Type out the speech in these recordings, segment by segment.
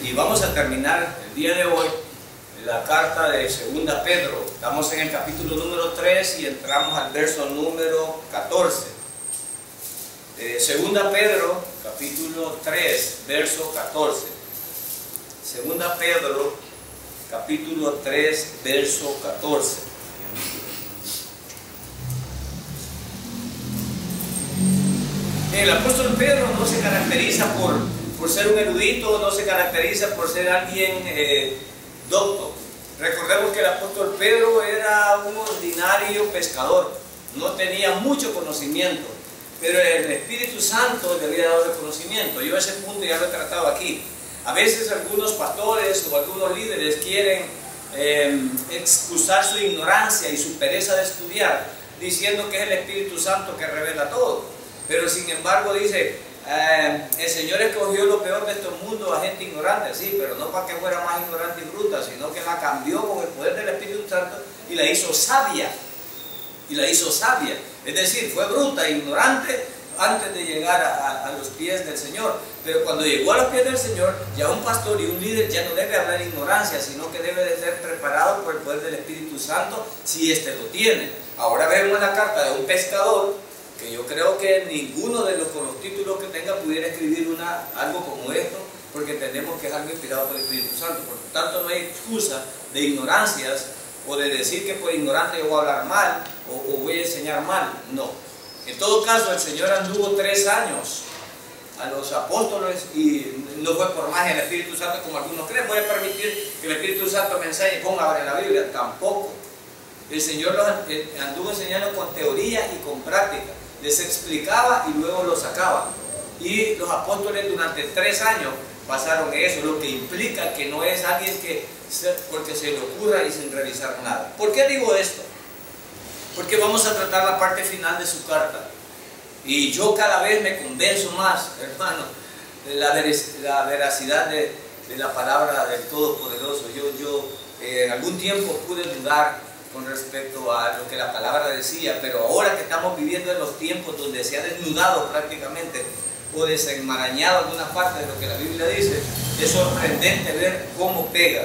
Y vamos a terminar el día de hoy la carta de Segunda Pedro. Estamos en el capítulo número 3 y entramos al verso número 14. Segunda Pedro, capítulo 3, verso 14. Segunda Pedro, capítulo 3, verso 14. El apóstol Pedro no se caracteriza por ser un erudito, no se caracteriza por ser alguien docto. Recordemos que el apóstol Pedro era un ordinario pescador, no tenía mucho conocimiento, pero el Espíritu Santo le había dado el conocimiento. Yo ese punto ya lo he tratado aquí. A veces algunos pastores o algunos líderes quieren excusar su ignorancia y su pereza de estudiar, diciendo que es el Espíritu Santo que revela todo. Pero sin embargo dice, el Señor escogió lo peor de este mundo a gente ignorante, sí, pero no para que fuera más ignorante y bruta, sino que la cambió con el poder del Espíritu Santo y la hizo sabia. Y la hizo sabia. Es decir, fue bruta e ignorante antes de llegar a los pies del Señor. Pero cuando llegó a los pies del Señor, ya un pastor y un líder ya no debe hablar ignorancia, sino que debe de ser preparado por el poder del Espíritu Santo, si éste lo tiene. Ahora vemos la carta de un pescador, que yo creo que ninguno de los con los títulos que tenga pudiera escribir algo como esto, porque entendemos que es algo inspirado por el Espíritu Santo. Por lo tanto, no hay excusa de ignorancias o de decir que por ignorante yo voy a hablar mal o voy a enseñar mal. No. En todo caso, el Señor anduvo 3 años a los apóstoles y no fue por magia del Espíritu Santo como algunos creen. Voy a permitir que el Espíritu Santo me enseñe, ponga en la Biblia. Tampoco. El Señor los anduvo enseñando con teoría y con práctica. Les explicaba y luego los sacaba. Y los apóstoles durante 3 años pasaron eso, lo que implica que no es alguien que porque se le ocurra y sin revisar nada. ¿Por qué digo esto? Porque vamos a tratar la parte final de su carta. Y yo cada vez me convenzo más, hermano, de la veracidad de la palabra del Todopoderoso. Yo en algún tiempo pude dudar con respecto a lo que la palabra decía, pero ahora que estamos viviendo en los tiempos donde se ha desnudado prácticamente o desenmarañado alguna parte de lo que la Biblia dice, es sorprendente ver cómo pega.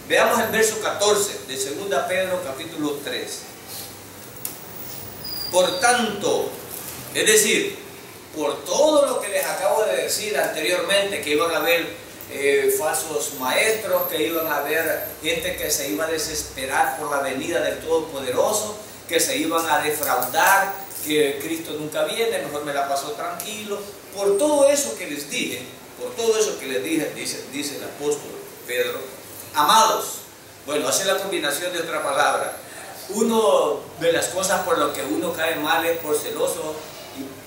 Veamos el verso 14 de 2 Pedro capítulo 3. Por tanto, es decir, por todo lo que les acabo de decir anteriormente, que iban a haber falsos maestros, que iban a haber gente que se iba a desesperar por la venida del Todopoderoso, que se iban a defraudar, que Cristo nunca viene, mejor me la paso tranquilo. Por todo eso que les dije, dice el apóstol Pedro, amados, bueno, hace la combinación de otra palabra. Uno de las cosas por lo que uno cae mal es por celoso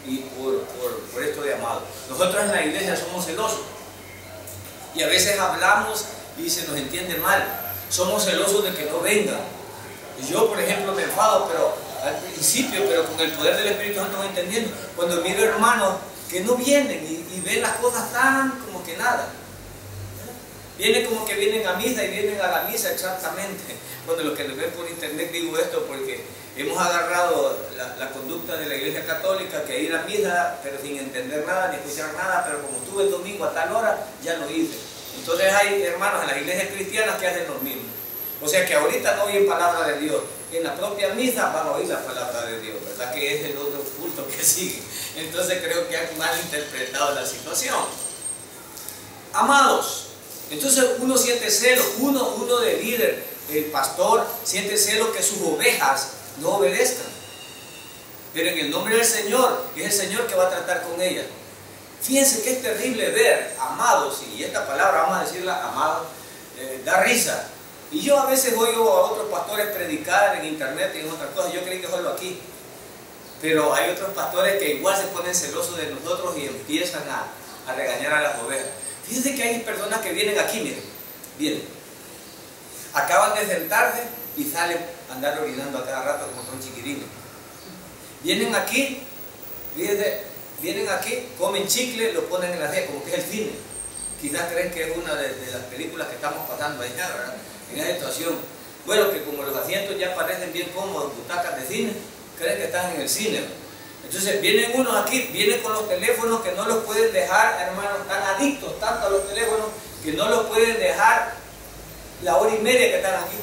y por esto de amado. Nosotros en la iglesia somos celosos. Y a veces hablamos y se nos entiende mal. Somos celosos de que no vengan. Yo, por ejemplo, me enfado, pero al principio, pero con el poder del Espíritu Santo voy entendiendo. Cuando miro hermanos que no vienen y ven las cosas tan como que nada. Vienen como que vienen a misa y vienen a la misa exactamente. Cuando los que nos ven por internet digo esto porque hemos agarrado la conducta de la Iglesia Católica, que ir a misa pero sin entender nada ni escuchar nada, pero como estuve el domingo a tal hora ya lo hice. Entonces hay hermanos en las iglesias cristianas que hacen lo mismo. O sea que ahorita no oyen palabra de Dios, en la propia misa van a oír la palabra de Dios, ¿verdad? Que es el otro culto que sigue. Entonces creo que han malinterpretado la situación. Amados, entonces uno siente celo, uno de líder, el pastor siente celo que sus ovejas no obedezcan. Pero en el nombre del Señor, es el Señor que va a tratar con ellas. Fíjense que es terrible ver, amados, y esta palabra vamos a decirla, amados, da risa. Y yo a veces oigo a otros pastores predicar en internet y en otras cosas, yo creí que oigo aquí. Pero hay otros pastores que igual se ponen celosos de nosotros y empiezan a regañar a las ovejas. Fíjense que hay personas que vienen aquí, miren, vienen. Acaban de sentarse y salen a andar orinando a cada rato como son chiquirinos. Vienen aquí, fíjense, vienen aquí, comen chicle, lo ponen en la silla, como que es el cine. Quizás creen que es una de las películas que estamos pasando allá, ¿verdad? En esa situación. Bueno, que como los asientos ya parecen bien cómodos, butacas de cine, creen que están en el cine. Entonces vienen unos aquí, vienen con los teléfonos que no los pueden dejar, hermanos, están adictos tanto a los teléfonos que no los pueden dejar la hora y media que están aquí.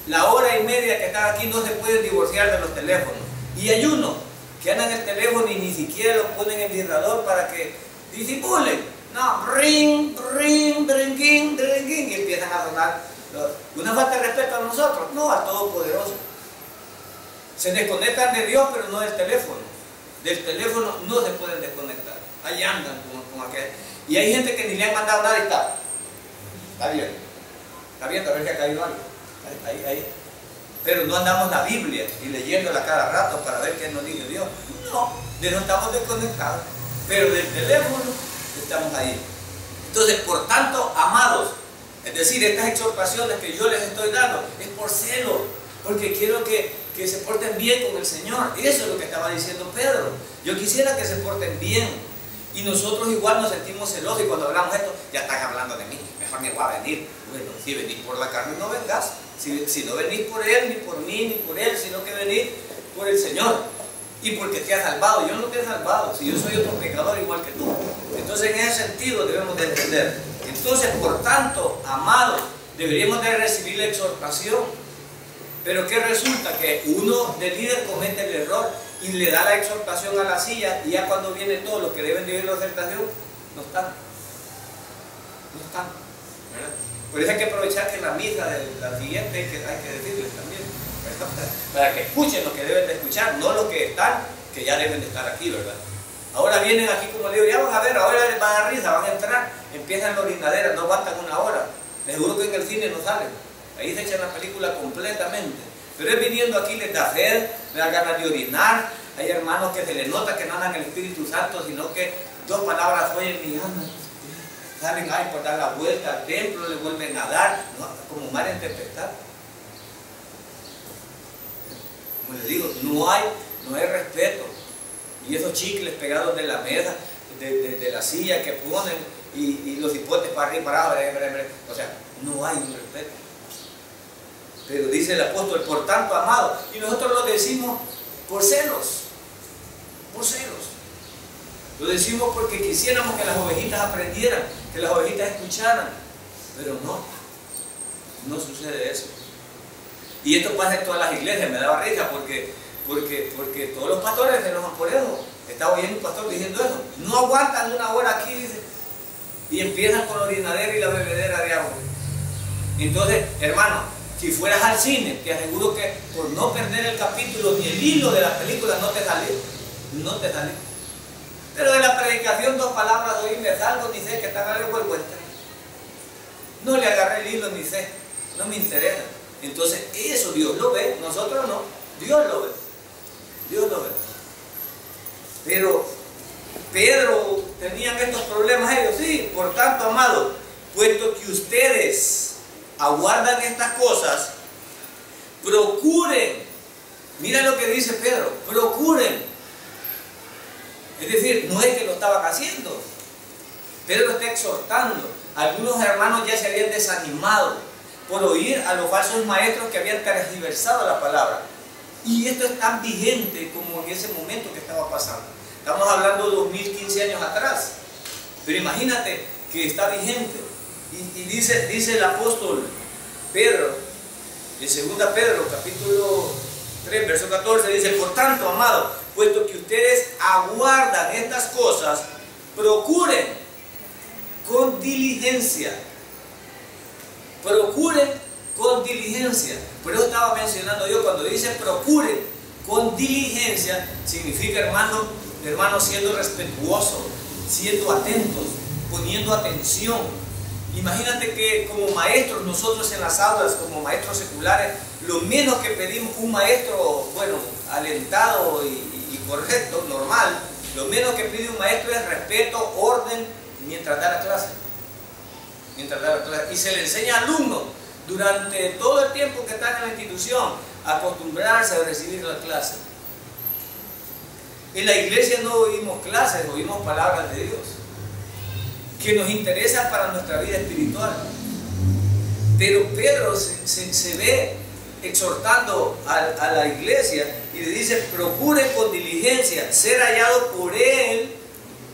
La hora y media que están aquí no se pueden divorciar de los teléfonos. Y hay uno que anda en el teléfono y ni siquiera lo ponen en vibrador para que disimulen. No, ring, ring, drinking, drinking, y empiezan a sonar. Una falta de respeto a nosotros, no al Todopoderoso. Se desconectan de Dios, pero no del teléfono. Del teléfono no se pueden desconectar. Ahí andan con aquel. Y hay gente que ni le han mandado nada y está bien. Está viendo a ver si ha caído algo. Ahí. Pero no andamos la Biblia y leyéndola cada rato para ver qué nos dice Dios. No, de no estamos desconectados. Pero del teléfono estamos ahí. Entonces, por tanto, amados, es decir, estas exhortaciones que yo les estoy dando es por celo, porque quiero que se porten bien con el Señor. Eso es lo que estaba diciendo Pedro. Yo quisiera que se porten bien. Y nosotros igual nos sentimos celosos y cuando hablamos esto, ya están hablando de mí, mejor me voy a venir. Bueno, si venís por la carne no vengas. Si no venís por Él, ni por mí, ni por Él, sino que venís por el Señor. Y porque te ha salvado. Yo no te he salvado, si yo soy otro pecador igual que tú. Entonces en ese sentido debemos de entender. Entonces, por tanto, amados, deberíamos de recibir la exhortación. Pero ¿qué resulta? Que uno de líder comete el error y le da la exhortación a la silla y ya cuando viene todo lo que deben de oír la exhortación, no están. No están. ¿Verdad? Por eso hay que aprovechar que en la misa de la siguiente hay que decirles también, ¿verdad? Para que escuchen lo que deben de escuchar, no lo que están, que ya deben de estar aquí, ¿verdad? Ahora vienen aquí como le digo, ya van a ver, ahora les van a dar risa, van a entrar, empiezan la orinadera, no aguantan una hora. Les juro que en el cine no salen. Ahí se echan la película completamente. Pero es viniendo aquí, les da sed, les da ganas de orinar. Hay hermanos que se les nota que no andan el Espíritu Santo, sino que dos palabras oyen y andan. Salen ahí por dar la vuelta al templo, le vuelven a dar, ¿no? Como mal interpretar. Como les digo, no hay respeto. Y esos chicles pegados de la mesa, de la silla que ponen, y los hipotes para arriba y para abajo, o sea, no hay un respeto. Pero dice el apóstol, por tanto, amado, y nosotros lo decimos por celos, lo decimos porque quisiéramos que las ovejitas aprendieran, que las ovejitas escucharan, pero no sucede eso. Y esto pasa en todas las iglesias, me daba risa porque todos los pastores se enojan por eso. Estaba oyendo un pastor diciendo eso, no aguantan una hora aquí, dice, y empiezan con la orinadera y la bebedera de agua. Entonces, hermano, si fueras al cine, te aseguro que por no perder el capítulo ni el hilo de la película no te sale. Pero de la predicación, dos palabras, hoy me salgo, ni sé que está en el vuelta. No le agarré el hilo ni sé, no me interesa. Entonces, eso Dios lo ve, nosotros no, Dios lo ve. Pero Pedro, tenían estos problemas ellos, sí. Por tanto, amados, puesto que ustedes aguardan estas cosas, procuren. Mira lo que dice Pedro, procuren. Es decir, no es que lo estaban haciendo. Pedro está exhortando. Algunos hermanos ya se habían desanimado por oír a los falsos maestros que habían tergiversado la palabra. Y esto es tan vigente como en ese momento que estaba pasando. Estamos hablando de 2015 años atrás. Pero imagínate que está vigente. Y dice el apóstol Pedro, en 2 Pedro, capítulo 3, verso 14, dice, por tanto, amados, puesto que ustedes aguardan estas cosas, procuren con diligencia. Procuren con diligencia. Por eso estaba mencionando yo, cuando dice procuren con diligencia, significa, hermano, siendo respetuosos, siendo atentos, poniendo atención. Imagínate que como maestros, nosotros en las aulas, como maestros seculares, lo menos que pedimos un maestro, bueno, alentado y correcto, normal, lo menos que pide un maestro es respeto, orden, mientras da la clase. Y se le enseña al alumno durante todo el tiempo que están en la institución a acostumbrarse a recibir la clase. En la iglesia no oímos clases, oímos palabras de Dios que nos interesan para nuestra vida espiritual. Pero Pedro se ve exhortando a la iglesia y le dice, procure con diligencia ser hallado por Él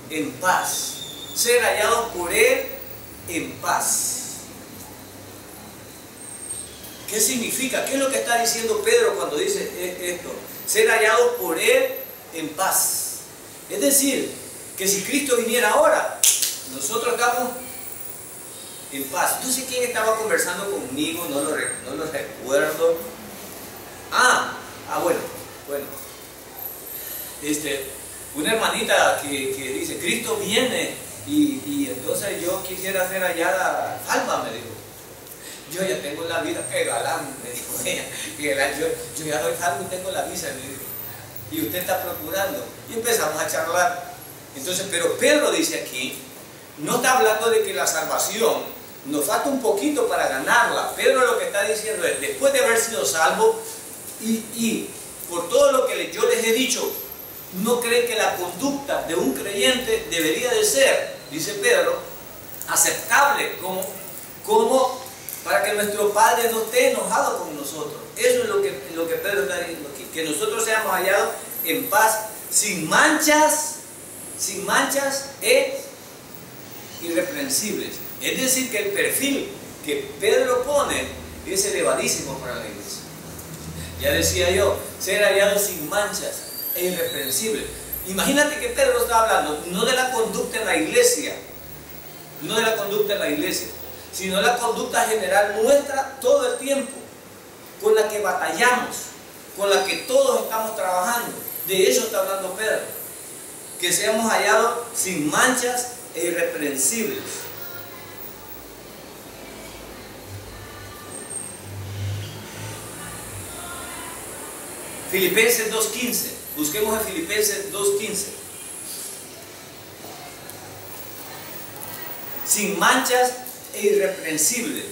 en paz, ser hallado por Él en paz. ¿Qué significa? ¿Qué es lo que está diciendo Pedro cuando dice esto? Ser hallados por Él en paz. Es decir, que si Cristo viniera ahora, nosotros estamos en paz. No sé quién estaba conversando conmigo, no lo recuerdo. Bueno. Una hermanita que dice, Cristo viene y entonces yo quisiera ser hallada salva, me dijo. Yo ya tengo la vida, qué galán, me dijo ella. Yo ya doy salvo y tengo la visa, me dijo. Y usted está procurando. Y empezamos a charlar. Entonces, pero Pedro dice aquí, no está hablando de que la salvación nos falta un poquito para ganarla. Pedro lo que está diciendo es, después de haber sido salvo y por todo lo que yo les he dicho, ¿no creen que la conducta de un creyente debería de ser, dice Pedro, aceptable como para que nuestro Padre no esté enojado con nosotros? Eso es lo que Pedro está diciendo aquí, que nosotros seamos hallados en paz, sin manchas e irreprensibles. Es decir, que el perfil que Pedro pone es elevadísimo para la iglesia. Ya decía yo, ser hallados sin manchas e irreprensibles. Imagínate que Pedro está hablando no de la conducta en la iglesia, sino la conducta general nuestra todo el tiempo, con la que batallamos, con la que todos estamos trabajando. De eso está hablando Pedro, que seamos hallados sin manchas e irreprensibles. Filipenses 2:15, busquemos en Filipenses 2:15. Sin manchas e irreprensible.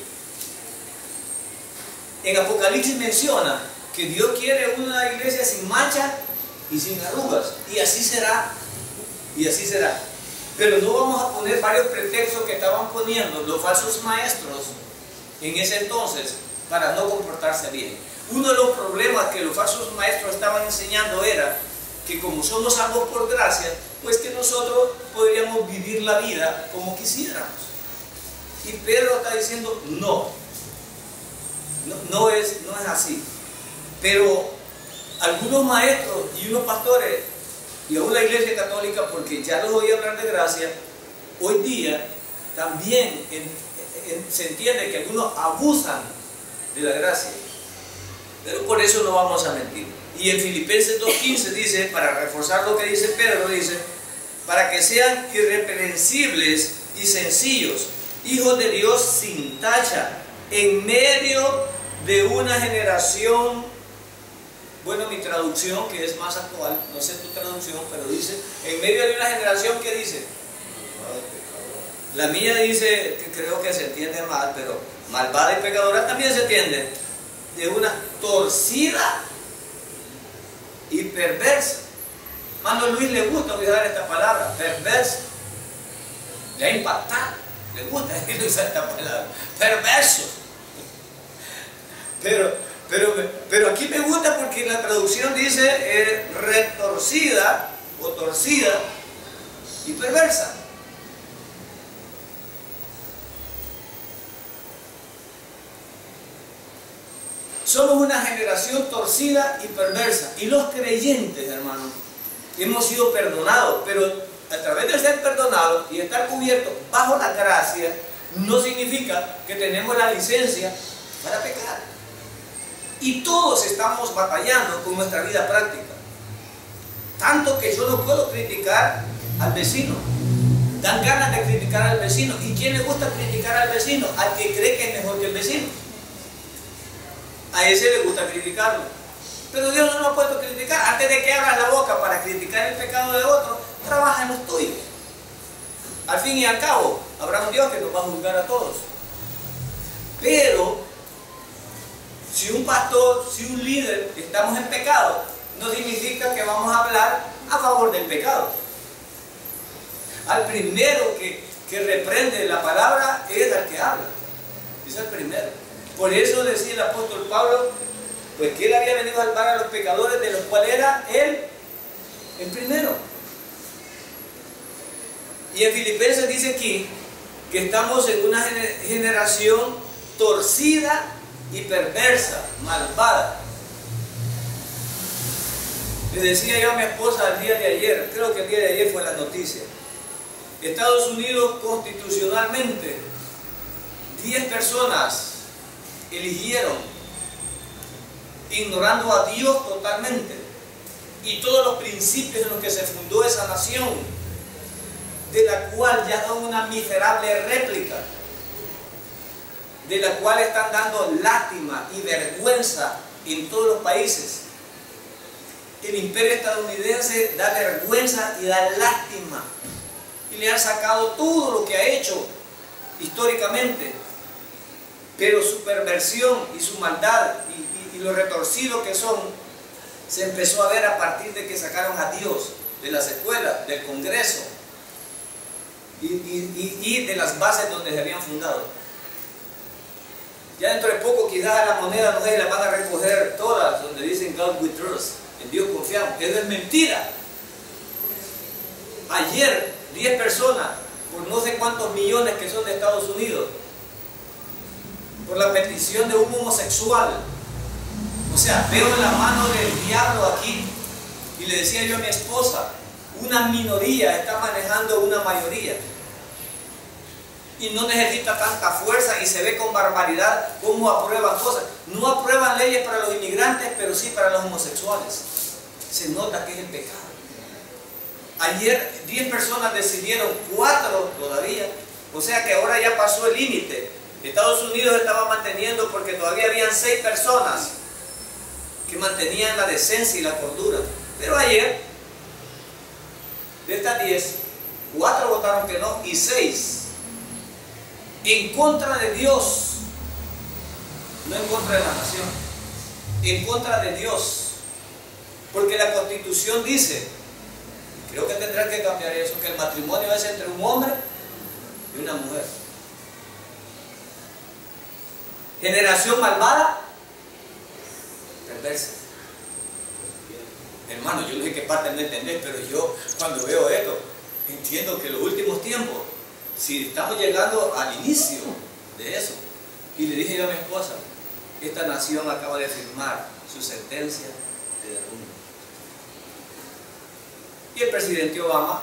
En Apocalipsis menciona que Dios quiere una iglesia sin mancha y sin arrugas, y así será, Pero no vamos a poner varios pretextos que estaban poniendo los falsos maestros en ese entonces para no comportarse bien. Uno de los problemas que los falsos maestros estaban enseñando era que como somos salvos por gracia, pues que nosotros podríamos vivir la vida como quisiéramos. Y Pedro está diciendo, no es así. Pero algunos maestros y unos pastores y aún la iglesia católica, porque ya los oí hablar de gracia, hoy día también se entiende que algunos abusan de la gracia. Pero por eso no vamos a mentir. Y en Filipenses 2:15 dice, para reforzar lo que dice Pedro, dice, para que sean irreprensibles y sencillos, hijos de Dios sin tacha, en medio de una generación. Bueno, mi traducción, que es más actual, no sé tu traducción, pero dice, en medio de una generación, ¿qué dice? La mía dice, que creo que se entiende mal, pero malvada y pecadora también se entiende, de una torcida y perversa. Mano Luis le gusta usar esta palabra, perversa. Le ha impactado, le gusta usar esta palabra, perverso. Pero aquí me gusta porque la traducción dice retorcida o torcida y perversa. Somos una generación torcida y perversa. Y los creyentes, hermanos, hemos sido perdonados, pero a través de ser perdonados y estar cubiertos bajo la gracia, no significa que tenemos la licencia para pecar. Y todos estamos batallando con nuestra vida práctica. Tanto que yo no puedo criticar al vecino. Dan ganas de criticar al vecino. ¿Y quién le gusta criticar al vecino? Al que cree que es mejor que el vecino. A ese le gusta criticarlo. Pero Dios no nos ha puesto a criticar. Antes de que abras la boca para criticar el pecado de otro, trabaja en los tuyos. Al fin y al cabo, habrá un Dios que nos va a juzgar a todos. Pero si un pastor, si un líder estamos en pecado, no significa que vamos a hablar a favor del pecado. Al primero que reprende la palabra es al que habla. Es el primero. Por eso decía el apóstol Pablo, pues que él había venido a salvar a los pecadores, de los cuales era él el primero. Y en Filipenses dice aquí que estamos en una generación torcida y perversa, malvada. Le decía yo a mi esposa el día de ayer, creo que el día de ayer fue la noticia, Estados Unidos constitucionalmente, 10 personas eligieron, ignorando a Dios totalmente, y todos los principios en los que se fundó esa nación, de la cual ya dan una miserable réplica, de la cual están dando lástima y vergüenza en todos los países. El imperio estadounidense da vergüenza y da lástima, y le han sacado todo lo que ha hecho históricamente, pero su perversión y su maldad y lo retorcido que son, se empezó a ver a partir de que sacaron a Dios de las escuelas, del Congreso y de las bases donde se habían fundado. Ya dentro de poco quizás a la moneda no se la van a recoger todas, donde dicen God we trust, en Dios confiamos. Eso es mentira. Ayer 10 personas, por no sé cuántos millones que son de Estados Unidos, por la petición de un homosexual. O sea, veo la mano del diablo aquí. Y le decía yo a mi esposa, una minoría está manejando una mayoría. Y no necesita tanta fuerza y se ve con barbaridad cómo aprueban cosas. No aprueban leyes para los inmigrantes, pero sí para los homosexuales. Se nota que es el pecado. Ayer 10 personas decidieron, 4 todavía. O sea que ahora ya pasó el límite. Estados Unidos estaba manteniendo porque todavía habían 6 personas que mantenían la decencia y la cordura. Pero ayer, de estas 10, 4 votaron que no y 6 en contra de Dios, no en contra de la nación, en contra de Dios. Porque la Constitución dice, creo que tendrán que cambiar eso, que el matrimonio es entre un hombre y una mujer. Generación malvada, perversa. Hermano, yo no sé qué parte no entendés, pero yo cuando veo esto, entiendo que en los últimos tiempos, si estamos llegando al inicio de eso, y le dije yo a mi esposa, esta nación acaba de firmar su sentencia de derrumbe. Y el presidente Obama,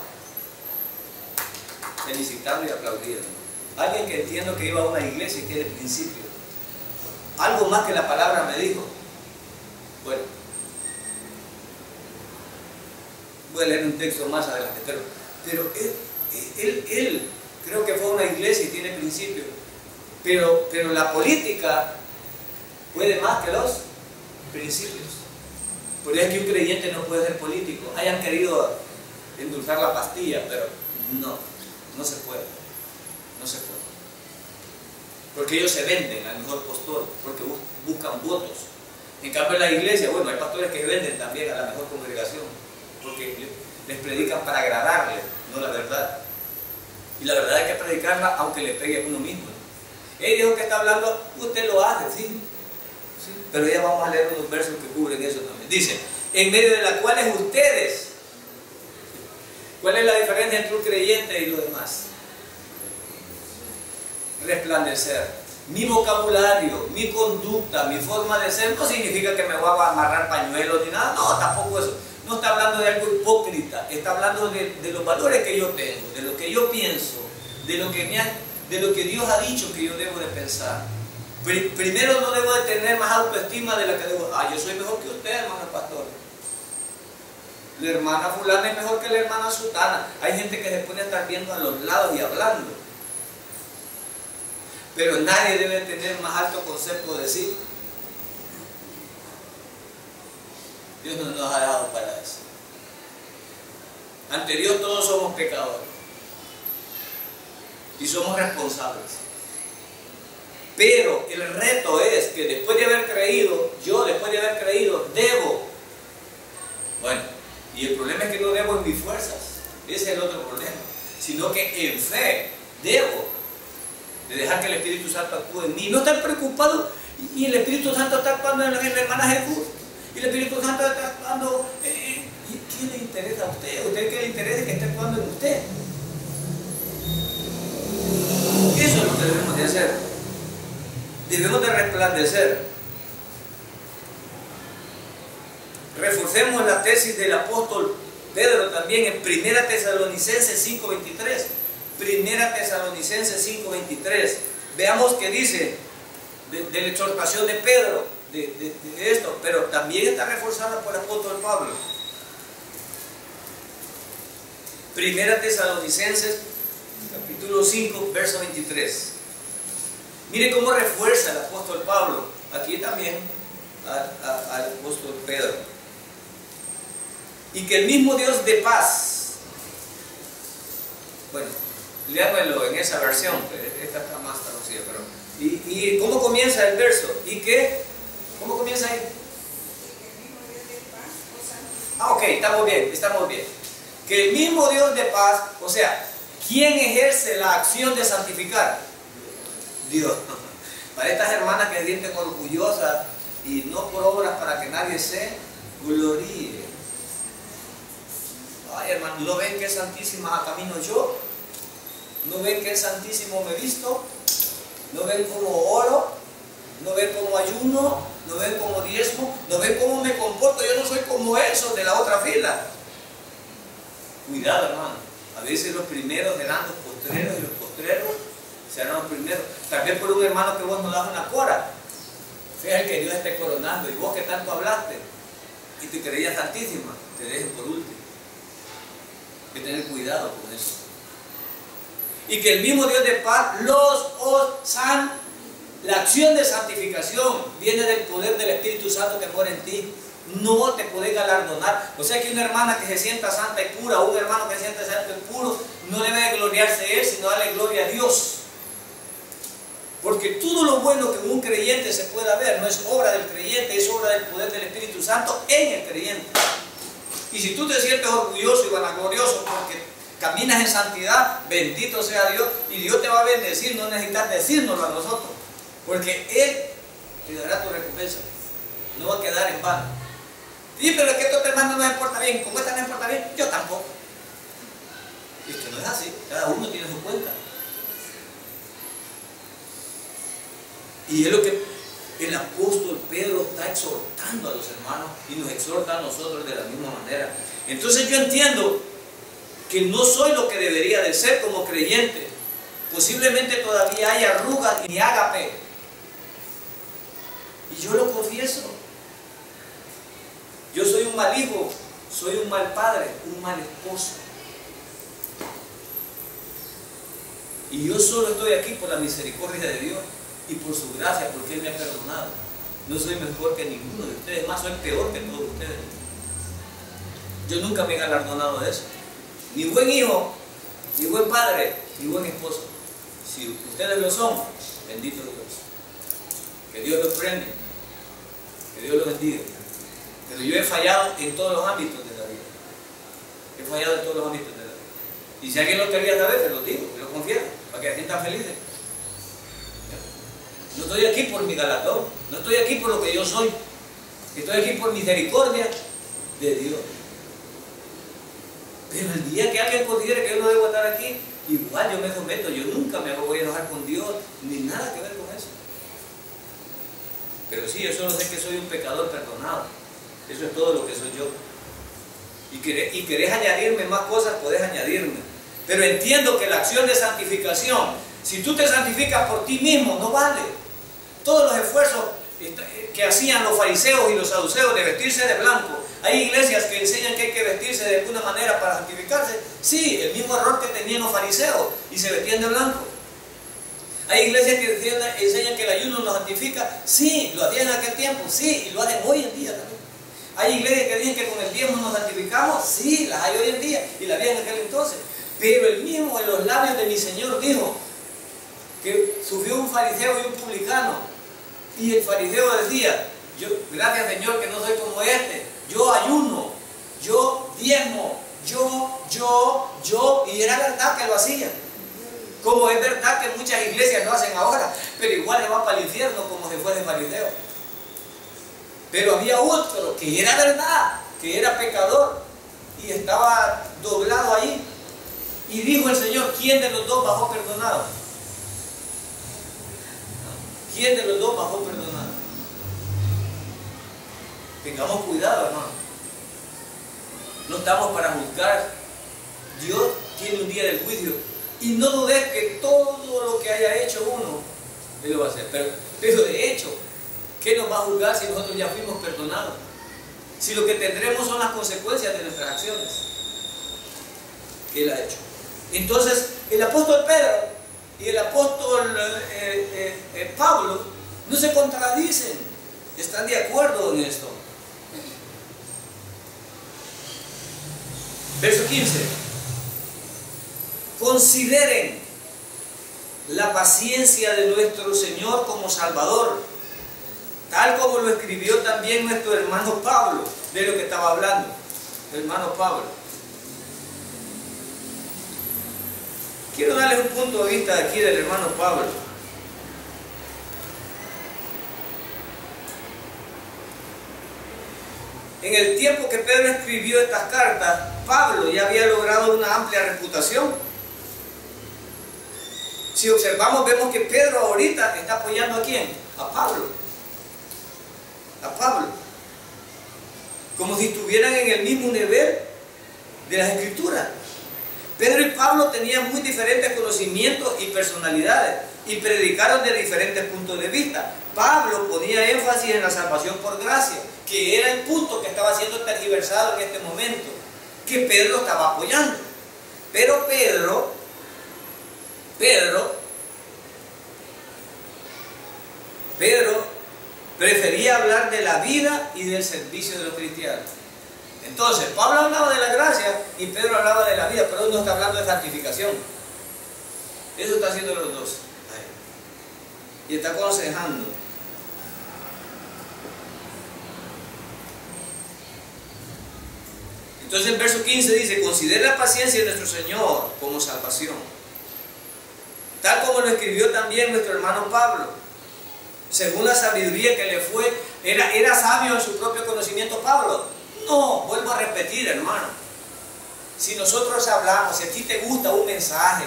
felicitarlo y aplaudirlo. Alguien que entiendo que iba a una iglesia y tiene principios. Algo más que la palabra me dijo. Bueno, voy a leer un texto más adelante, pero él creo que fue a una iglesia y tiene principios, pero la política puede más que los principios. Por eso es que un creyente no puede ser político. Hayan querido endulzar la pastilla, pero no se puede, no se puede. Porque ellos se venden al mejor postor, porque buscan votos. En cambio en la iglesia, bueno, hay pastores que venden también a la mejor congregación, porque les predican para agradarle, no la verdad. Y la verdad hay que predicarla aunque le pegue a uno mismo. Él dijo que está hablando, usted lo hace, sí, sí. Pero ya vamos a leer unos versos que cubren eso también. Dice, en medio de las cuales ustedes, ¿cuál es la diferencia entre un creyente y los demás? Resplandecer. Mi vocabulario, mi conducta, mi forma de ser no significa que me voy a amarrar pañuelos ni nada, no, tampoco eso. No está hablando de algo hipócrita, está hablando de los valores que yo tengo, de lo que yo pienso, de lo que Dios ha dicho que yo debo de pensar. Primero no debo de tener más autoestima de la que debo. Yo soy mejor que usted, hermano pastor. La hermana fulana es mejor que la hermana sutana. Hay gente que se pone a estar viendo a los lados y hablando. Pero nadie debe tener más alto concepto de sí. Dios no nos ha dejado para eso. Ante Dios todos somos pecadores. Y somos responsables. Pero el reto es que después de haber creído, debo. Bueno, y el problema es que no debo en mis fuerzas. Ese es el otro problema. Sino que en fe debo de dejar que el Espíritu Santo actúe en mí. No estar preocupado. Y el Espíritu Santo está actuando en la hermana Jesús. Y el Espíritu Santo está actuando. ¿Qué le interesa a usted? ¿A usted qué le interesa que esté actuando en usted? Eso es lo que debemos de hacer. Debemos de resplandecer. Reforcemos la tesis del apóstol Pedro también en 1 Tesalonicenses 5:23. 1 Tesalonicenses 5:23. Veamos qué dice de la exhortación de Pedro, de esto, pero también está reforzada por el apóstol Pablo. 1 Tesalonicenses capítulo 5, verso 23. Mire cómo refuerza el apóstol Pablo, aquí también al apóstol Pedro. Y que el mismo Dios de paz, bueno, léamelo en esa versión, esta está más traducida, pero ¿y cómo comienza el verso? ¿Y qué? ¿Cómo comienza ahí? Ah, ok, estamos bien. Que el mismo Dios de paz, o sea, ¿quién ejerce la acción de santificar? Dios. Para estas hermanas que se sienten orgullosas y no por obras para que nadie se gloríe. Ay, hermano, ¿no ven que santísima camino yo? ¿No ven que santísimo me visto? ¿No ven cómo oro? ¿No ven cómo ayuno? ¿No ven cómo diezmo? ¿No ven cómo me comporto? Yo no soy como esos de la otra fila. Cuidado, hermano. A veces los primeros serán los postreros y los postreros serán los primeros. También por un hermano que vos no das una cora. Fíjate que Dios esté coronando y vos que tanto hablaste y te creías santísima, te dejen por último. Hay que tener cuidado con eso. Y que el mismo Dios de paz la acción de santificación viene del poder del Espíritu Santo que mora en ti. No te podés galardonar. O sea que una hermana que se sienta santa y pura, o un hermano que se sienta santo y puro, no debe de gloriarse él, sino darle gloria a Dios. Porque todo lo bueno que en un creyente se pueda ver no es obra del creyente, es obra del poder del Espíritu Santo en el creyente. Y si tú te sientes orgulloso y vanaglorioso porque caminas en santidad, bendito sea Dios, y Dios te va a bendecir, no necesitas decírnoslo a nosotros, porque Él te dará tu recompensa, no va a quedar en vano. Sí, pero es que estos hermanos no les porta bien, como esta no les porta bien, yo tampoco. Y esto no es así, cada uno tiene su cuenta. Y es lo que el apóstol Pedro está exhortando a los hermanos y nos exhorta a nosotros de la misma manera. Entonces yo entiendo que no soy lo que debería de ser como creyente. Posiblemente todavía hay arrugas y ágape. Y yo lo confieso. Yo soy un mal hijo, soy un mal padre, un mal esposo. Y yo solo estoy aquí por la misericordia de Dios y por su gracia, porque Él me ha perdonado. No soy mejor que ninguno de ustedes, más soy peor que todos ustedes. Yo nunca me he galardonado de eso. Ni buen hijo, ni buen padre, ni buen esposo. Si ustedes lo son, bendito Dios. Que Dios los premie, que Dios los bendiga. Pero yo he fallado en todos los ámbitos de la vida. He fallado en todos los ámbitos de la vida. Y si alguien lo quería saber, se lo digo, se lo confieso, para que la gente esté feliz. No estoy aquí por mi galardón, no estoy aquí por lo que yo soy. Estoy aquí por misericordia de Dios. Pero el día que alguien considere que yo no debo estar aquí, igual yo me someto. Yo nunca me voy a enojar con Dios, ni nada que ver con eso. Pero sí, yo solo sé que soy un pecador perdonado. Eso es todo lo que soy yo. Y querés añadirme más cosas, podés añadirme. Pero entiendo que la acción de santificación, si tú te santificas por ti mismo, no vale. Todos los esfuerzos que hacían los fariseos y los saduceos de vestirse de blanco. Hay iglesias que enseñan que hay que vestirse de alguna manera para santificarse. Sí, el mismo error que tenían los fariseos y se vestían de blanco. Hay iglesias que enseñan que el ayuno nos santifica. Sí, lo hacían en aquel tiempo. Sí, y lo hacen hoy en día también. Hay iglesias que dicen que con el diezmo nos santificamos. Sí, las hay hoy en día y las había en aquel entonces. Pero el mismo en los labios de mi Señor dijo que subió un fariseo y un publicano. Y el fariseo decía, yo, gracias Señor que no soy como este. Yo ayuno, yo diezmo, yo, y era verdad que lo hacía. Como es verdad que muchas iglesias lo hacen ahora, pero igual le va para el infierno como si fuese fariseo. Pero había otro que era verdad, que era pecador y estaba doblado ahí. Y dijo el Señor, ¿quién de los dos bajó perdonado? ¿Quién de los dos bajó perdonado? Tengamos cuidado, hermano. No estamos para juzgar. Dios tiene un día del juicio. Y no dudes que todo lo que haya hecho uno, Él lo va a hacer. Pero de hecho, ¿qué nos va a juzgar si nosotros ya fuimos perdonados? Si lo que tendremos son las consecuencias de nuestras acciones que Él ha hecho. Entonces, el apóstol Pedro y el apóstol Pablo no se contradicen, están de acuerdo en esto. Verso 15. Consideren la paciencia de nuestro Señor como Salvador, tal como lo escribió también nuestro hermano Pablo, de lo que estaba hablando, el hermano Pablo. Quiero darles un punto de vista de aquí del hermano Pablo. En el tiempo que Pedro escribió estas cartas, Pablo ya había logrado una amplia reputación. Si observamos, vemos que Pedro ahorita está apoyando ¿a quién? A Pablo. A Pablo. Como si estuvieran en el mismo nivel de las Escrituras. Pedro y Pablo tenían muy diferentes conocimientos y personalidades y predicaron de diferentes puntos de vista. Pablo ponía énfasis en la salvación por gracia, que era el punto que estaba siendo tergiversado en este momento, que Pedro estaba apoyando. Pero Pedro prefería hablar de la vida y del servicio de los cristianos. Entonces, Pablo hablaba de la gracia y Pedro hablaba de la vida, pero él no está hablando de santificación. Eso está haciendo los dos. Y está aconsejando. Entonces el verso 15 dice: considera la paciencia de nuestro Señor como salvación, tal como lo escribió también nuestro hermano Pablo, según la sabiduría que le fue. ¿Era sabio en su propio conocimiento Pablo? No, vuelvo a repetir, hermano. Si nosotros hablamos, si a ti te gusta un mensaje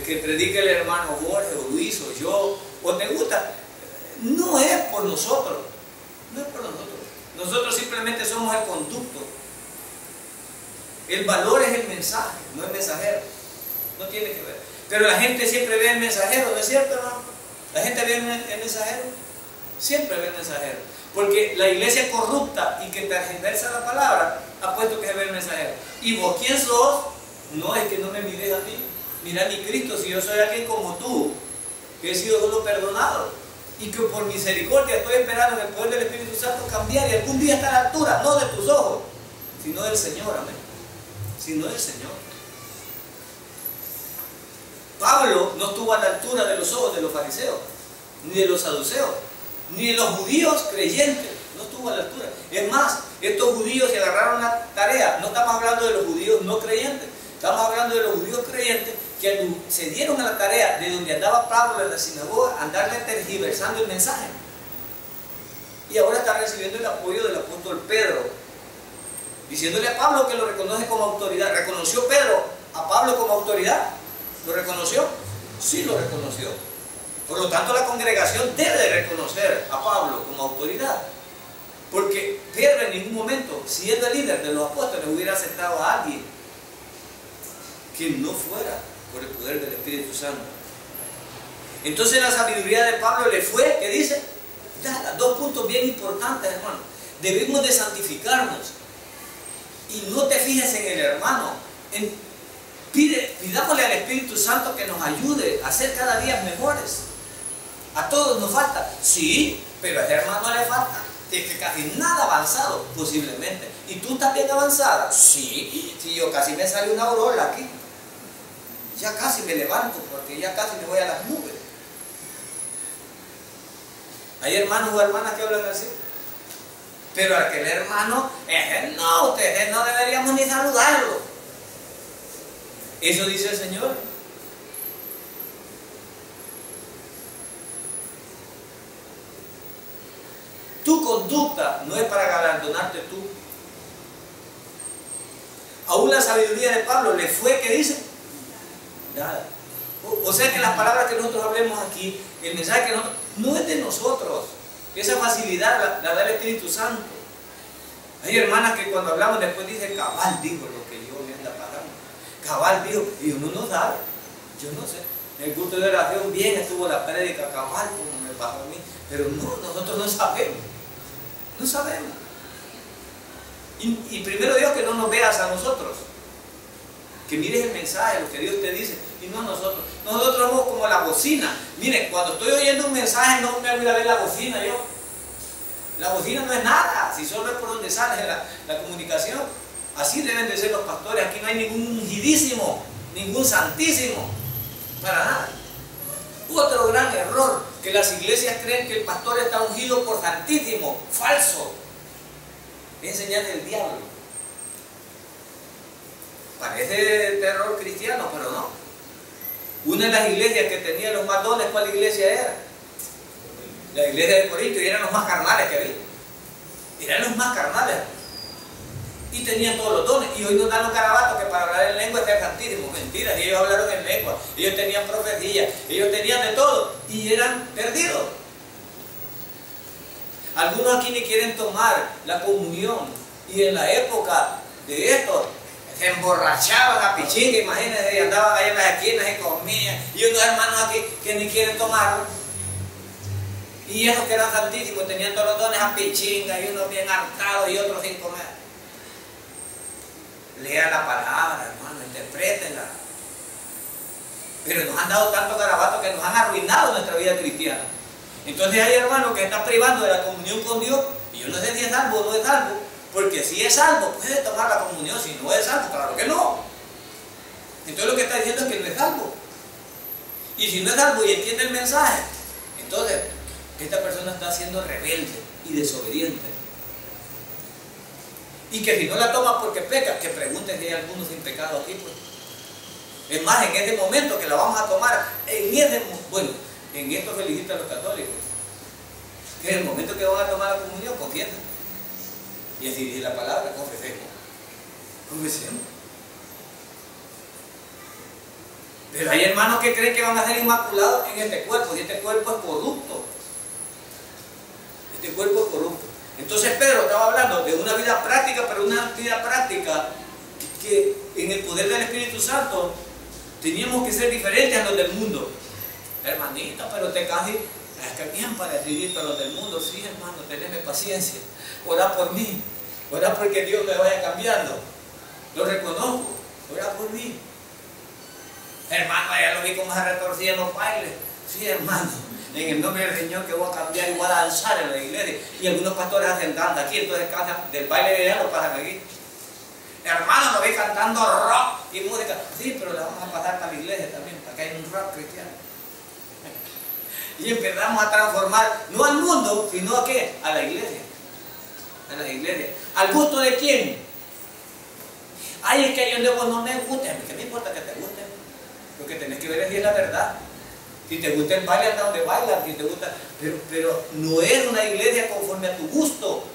que predique el hermano Jorge o Luis o yo, o te gusta, no es por nosotros, no es por nosotros. Nosotros simplemente somos el conducto. El valor es el mensaje, no el mensajero. No tiene que ver. Pero la gente siempre ve el mensajero, ¿no es cierto, hermano? La gente ve el mensajero, siempre ve el mensajero. Porque la iglesia corrupta y que tergiversa la palabra ha puesto que se ve el mensajero. ¿Y vos quién sos? No, es que no me mires a mí. Mira a mi Cristo, si yo soy alguien como tú, que he sido solo perdonado y que por misericordia estoy esperando en el poder del Espíritu Santo cambiar y algún día estar a la altura, no de tus ojos, sino del Señor, amén. Sino del Señor. Pablo no estuvo a la altura de los ojos de los fariseos, ni de los saduceos, ni de los judíos creyentes. No estuvo a la altura. Es más, estos judíos se agarraron la tarea. No estamos hablando de los judíos no creyentes, estamos hablando de los judíos creyentes que se dieron a la tarea de donde andaba Pablo en la sinagoga, andarle tergiversando el mensaje. Y ahora está recibiendo el apoyo del apóstol Pedro, diciéndole a Pablo que lo reconoce como autoridad. ¿Reconoció Pedro a Pablo como autoridad? ¿Lo reconoció? Sí, lo reconoció. Por lo tanto, la congregación debe reconocer a Pablo como autoridad. Porque Pedro en ningún momento, siendo el líder de los apóstoles, hubiera aceptado a alguien que no fuera por el poder del Espíritu Santo. Entonces la sabiduría de Pablo le fue, ¿qué dice? Dos puntos bien importantes, hermano. Debemos de santificarnos. Y no te fijes en el hermano. Pidámosle al Espíritu Santo que nos ayude a ser cada día mejores. A todos nos falta, sí, pero a ese hermano le falta. Es que casi nada avanzado, posiblemente. ¿Y tú estás bien avanzada? Sí, yo casi me sale una aurora aquí. Ya casi me levanto porque ya casi me voy a las nubes. Hay hermanos o hermanas que hablan así. Pero aquel hermano, no, ustedes no deberíamos ni saludarlo. Eso dice el Señor. Tu conducta no es para galardonarte tú. Aún la sabiduría de Pablo le fue, ¿qué dice? Nada. O sea que las palabras que nosotros hablemos aquí, el mensaje que no es de nosotros. Esa facilidad la da el Espíritu Santo. Hay hermanas que cuando hablamos después dicen, cabal dijo lo que yo me anda pasando. Cabal dijo, y uno no sabe. Yo no sé. En el culto de oración bien estuvo la prédica, cabal como me pasó a mí. Pero no, nosotros no sabemos. No sabemos. Y primero Dios que no nos veas a nosotros. Que mires el mensaje, lo que Dios te dice, y no a nosotros. Nosotros somos como la bocina. Mire, cuando estoy oyendo un mensaje no me voy a ver la bocina yo. La bocina no es nada, si solo es por donde sale la comunicación. Así deben de ser los pastores. Aquí no hay ningún ungidísimo, ningún santísimo, para nada. Otro gran error, que las iglesias creen que el pastor está ungido por santísimo. Falso. Es enseñar del diablo. Parece terror cristiano, pero no. Una de las iglesias que tenía los más dones, ¿cuál iglesia era? La iglesia de Corinto, y eran los más carnales que había. Eran los más carnales. Y tenían todos los dones. Y hoy nos dan los carabatos que para hablar en lengua es santísimo. Mentira, ellos hablaron en lengua. Ellos tenían profecía. Ellos tenían de todo. Y eran perdidos. Algunos aquí ni quieren tomar la comunión. Y en la época de esto, se emborrachaban a pichinga, imagínense, y andaban allá en las esquinas y comían. Y unos hermanos aquí que ni quieren tomarlo. Y esos que eran santísimos tenían todos los dones a pichinga, y unos bien hartados y otros sin comer. Lean la palabra, hermano, interprétenla. Pero nos han dado tanto garabato que nos han arruinado nuestra vida cristiana. Entonces hay hermanos que están privando de la comunión con Dios, y yo no sé si es salvo o no es salvo. Porque si es salvo, puede tomar la comunión. Si no es salvo, claro que no. Entonces lo que está diciendo es que no es salvo. Y si no es salvo y entiende el mensaje, entonces esta persona está siendo rebelde y desobediente. Y que si no la toma porque peca, que pregunten si hay alguno sin pecado aquí, pues. Es más, en ese momento que la vamos a tomar, en esto felicitan a los católicos, que en el momento que van a tomar la comunión, confiesan. Y así dice la palabra, confesemos. Confesemos. Pero hay hermanos que creen que van a ser inmaculados en este cuerpo, y este cuerpo es corrupto. Este cuerpo es corrupto. Entonces Pedro estaba hablando de una vida práctica, pero una vida práctica que en el poder del Espíritu Santo teníamos que ser diferentes a los del mundo. Hermanita, pero te casi es que bien para escribir a los del mundo. Sí, hermano, tenedme paciencia. Ora por mí. Ora porque Dios me vaya cambiando. Lo reconozco. Ora por mí. Hermano, ya lo vi como se retorcía en los bailes. Sí, hermano. En el nombre del Señor que voy a cambiar y voy a danzar en la iglesia. Y algunos pastores hacen danza aquí, entonces cantan del baile de allá, lo pasan aquí. Hermano, lo vi cantando rock y música. Sí, pero le vamos a pasar para la iglesia también, para que haya un rock cristiano. Y empezamos a transformar, no al mundo, sino a qué? A la iglesia. A la iglesia. ¿Al gusto de quién? Ay, es que a ellos no me gusten. ¿Qué me importa que te gusten? Lo que tenés que ver es si es la verdad. Si te gusta el baile, anda donde bailan. Si te gusta, pero no es una iglesia conforme a tu gusto.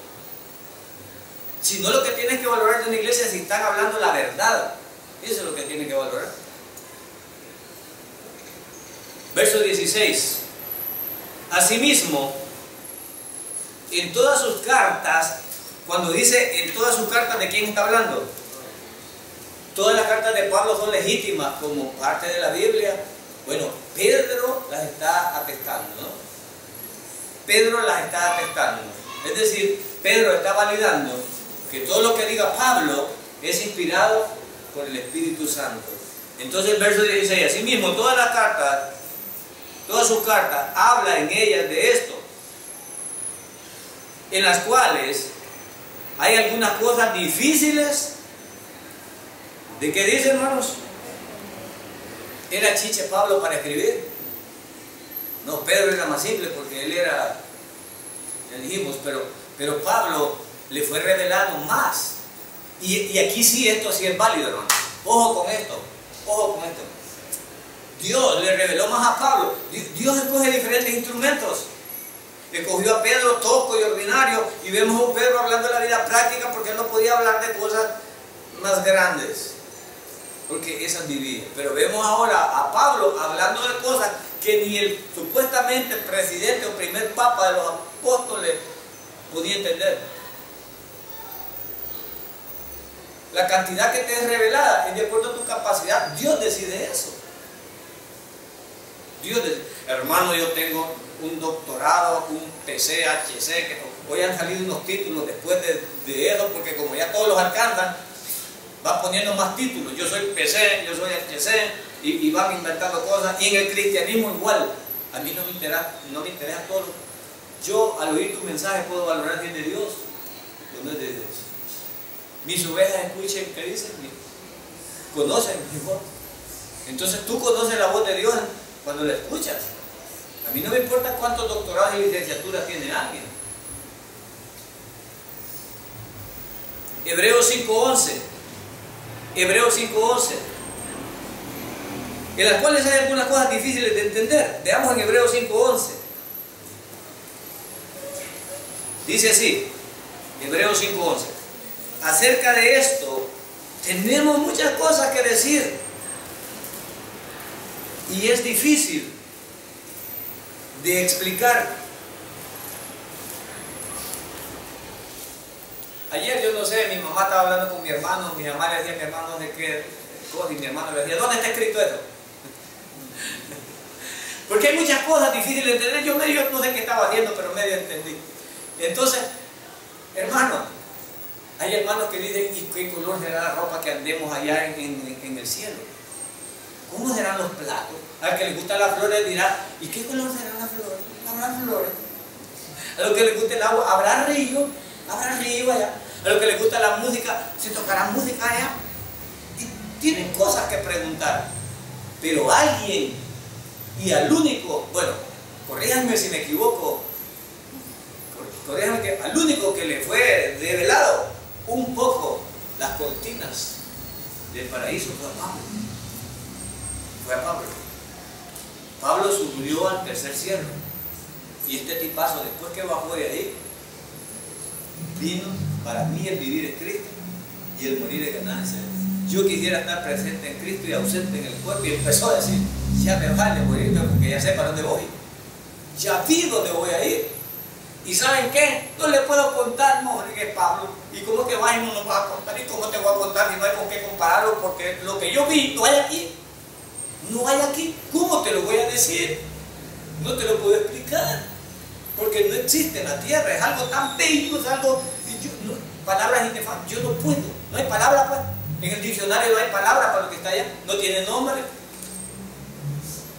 Sino lo que tienes que valorar de una iglesia es si están hablando la verdad. Eso es lo que tienes que valorar. Verso 16. Asimismo, en todas sus cartas, cuando dice en todas sus cartas, ¿de quién está hablando? Todas las cartas de Pablo son legítimas como parte de la Biblia. Bueno, Pedro las está atestando, ¿no? Pedro las está atestando. Es decir, Pedro está validando que todo lo que diga Pablo es inspirado por el Espíritu Santo. Entonces, el verso 16, asimismo, todas las cartas, todas sus cartas, habla en ellas de esto, en las cuales hay algunas cosas difíciles. ¿De qué dice, hermanos? ¿Era chiche Pablo para escribir? No, Pedro era más simple porque él era, ya dijimos, pero Pablo le fue revelado más. Y aquí sí, esto sí es válido, hermano. Ojo con esto, ojo con esto. Dios le reveló más a Pablo. Dios escoge diferentes instrumentos. Escogió a Pedro tosco y ordinario, y vemos a un Pedro hablando de la vida práctica porque él no podía hablar de cosas más grandes. porque esas vivían. Pero vemos ahora a Pablo hablando de cosas que ni el supuestamente presidente o primer papa de los apóstoles podía entender. La cantidad que te es revelada es de acuerdo a tu capacidad. Dios decide eso. Dios decide. Hermano, yo tengo un doctorado, un PCHC, que hoy han salido unos títulos después de eso, porque como ya todos los alcanzan, van poniendo más títulos. Yo soy PC, yo soy HC, y van inventando cosas. Y en el cristianismo igual. A mí no me interesa todo. Yo al oír tu mensaje puedo valorar si es de Dios o no es de Dios. Mis ovejas escuchen qué dicen, conocen mi voz. Entonces tú conoces la voz de Dios cuando la escuchas. A mí no me importa cuántos doctorados y licenciaturas tiene alguien. Hebreos 5:11. Hebreos 5:11. En las cuales hay algunas cosas difíciles de entender. Veamos en Hebreos 5:11. Dice así, Hebreos 5:11. Acerca de esto, tenemos muchas cosas que decir. Y es difícil de explicar. Ayer yo no sé, mi mamá estaba hablando con mi hermano, mi mamá le decía a mi hermano no sé qué cosa, y mi hermano le decía, ¿dónde está escrito eso? Porque hay muchas cosas difíciles de entender. Yo medio no sé qué estaba haciendo, pero medio entendí. Entonces, hermano, hay hermanos que dicen, ¿y qué color será la ropa que andemos allá en el cielo? ¿Cómo serán los platos? Al que le gustan las flores dirá, ¿y qué color serán las flores? Habrá flores. A los que les gusta el agua, ¿habrá río? Habrá río allá. A los que les gusta la música, ¿se tocará música allá? Y tienen cosas que preguntar. Pero alguien, y al único, bueno, corríjanme si me equivoco, corríjanme que al único que le fue revelado un poco las cortinas del paraíso fue a Pablo. Fue a Pablo. Pablo subió al tercer cielo. Y este tipazo, después que bajó de ahí, vino, para mí el vivir es Cristo y el morir es ganancia. Yo quisiera estar presente en Cristo y ausente en el cuerpo. Y empezó a decir, ya me vale morirme porque ya sé para dónde voy. Ya vi dónde voy a ir. ¿Y saben qué? No le puedo contar, no, que Pablo. ¿Y cómo que vas y no nos vas a contar? ¿Y cómo te voy a contar si no hay con qué compararlo? Porque lo que yo vi no hay aquí. No hay aquí. ¿Cómo te lo voy a decir? No te lo puedo explicar. Porque no existe en la tierra. Es algo tan bello, es algo... palabras inefables. Yo no puedo. No hay palabra, pues. En el diccionario no hay palabra para lo que está allá. No tiene nombre.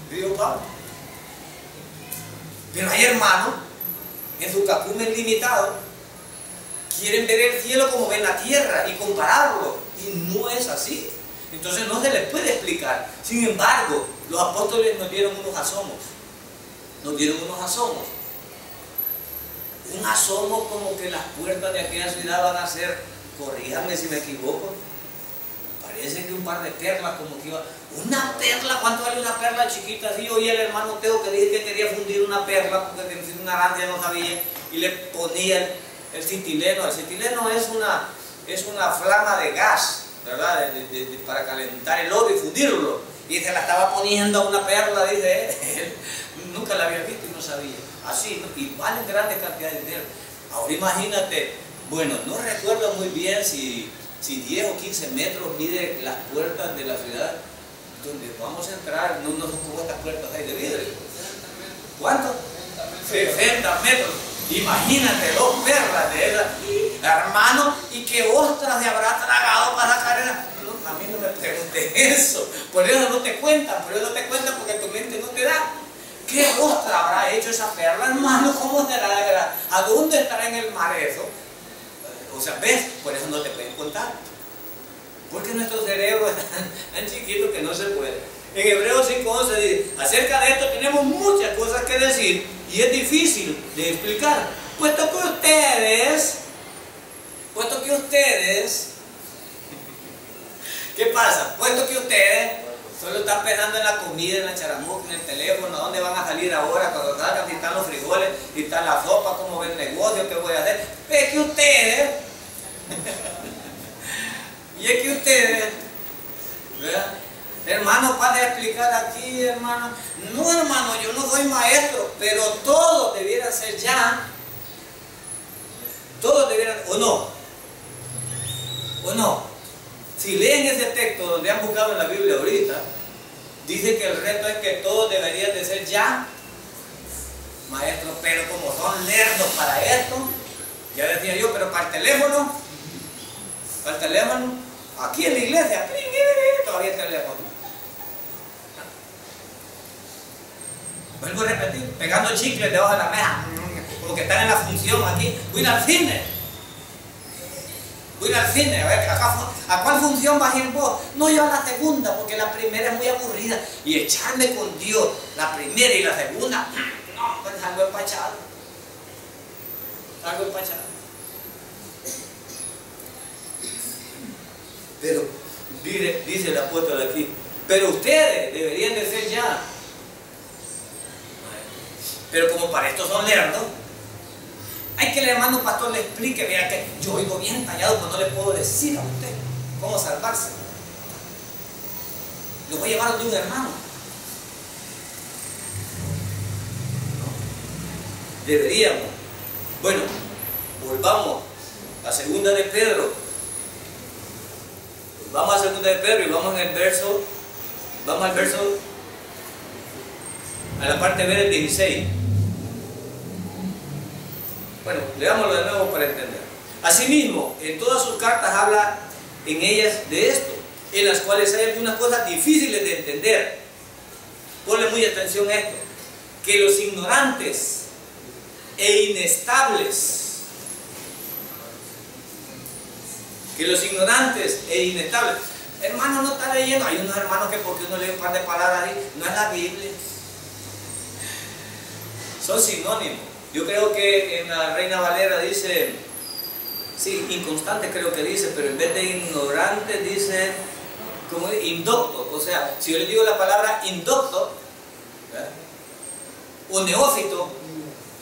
Digo Pablo. Pero hay hermanos, en su cacumen limitado, quieren ver el cielo como ven la tierra y compararlo. Y no es así. Entonces no se les puede explicar. Sin embargo, los apóstoles nos dieron unos asomos. Nos dieron unos asomos. Un asomo como que las puertas de aquella ciudad van a ser, corríjame si me equivoco, parece que un par de perlas como que iba. Una perla, ¿cuánto vale una perla chiquita? Así oí el hermano Teo que dije que quería fundir una perla porque de una ignorancia no sabía, y le ponía el citileno. El citileno es una flama de gas, ¿verdad? Para calentar el oro y fundirlo. Y se la estaba poniendo a una perla, dice él. Nunca la había visto y no sabía. Así, ¿no? Y valen grandes cantidades de dinero. Ahora imagínate, bueno, no recuerdo muy bien si 10 o 15 metros mide las puertas de la ciudad donde vamos a entrar. No son como estas puertas ahí de vidrio. ¿Cuánto? 60 metros. Imagínate, 2 perlas de esas, hermano, y qué ostras se habrá tragado para sacar esa. No, a mí no me preguntes eso. Por eso no te cuentan, porque tu mente no te da. ¿Qué ostra habrá hecho esa perla, hermano? ¿Cómo será? ¿A dónde estará en el mar eso? O sea, ¿ves? Por eso no te pueden contar. Porque nuestro cerebro es tan chiquito que no se puede. En Hebreos 5:11 dice, acerca de esto tenemos muchas cosas que decir y es difícil de explicar. Puesto que ustedes, ¿qué pasa? Puesto que ustedes solo están pensando en la comida, en la charamusca, en el teléfono, ¿dónde van a salir ahora? Cuando salgan, si están los frijoles, si está la sopa, cómo ven el negocio, qué voy a hacer. Es que ustedes, ¿verdad? han buscado en la Biblia ahorita, dice que el reto es que todos deberían de ser ya maestros, pero como son lerdos para esto, ya decía yo, pero para el teléfono, aquí en la iglesia, todavía el teléfono. Vuelvo a repetir, pegando chicles debajo de la mesa, como que están en la función aquí. Voy al cine. A ver, ¿a cuál función vas a ir vos? No, yo a la segunda, porque la primera es muy aburrida. Y echarme con Dios, la primera y la segunda, no, pues algo empachado. Pero, dice el apóstol aquí, pero ustedes deberían de ser ya. Pero como para esto son lerdos, hay que el hermano pastor le explique, vea que yo oigo bien tallado, pero no le puedo decir a usted cómo salvarse. Lo voy a llevar de un hermano. ¿No? Deberíamos. Bueno, volvamos a segunda de Pedro. Vamos a segunda de Pedro y vamos en el verso, a la parte B del 16. Bueno, leámoslo de nuevo para entender. Asimismo, en todas sus cartas habla en ellas de esto, en las cuales hay algunas cosas difíciles de entender. Ponle muy atención a esto. Que los ignorantes e inestables, hermano, no está leyendo. Hay unos hermanos que porque uno lee un par de palabras ahí, no es la Biblia. Son sinónimos. Yo creo que en la Reina Valera dice, sí, inconstante creo que dice, pero en vez de ignorante dice, como indocto. O sea, si yo le digo la palabra indocto, ¿verdad?, o neófito,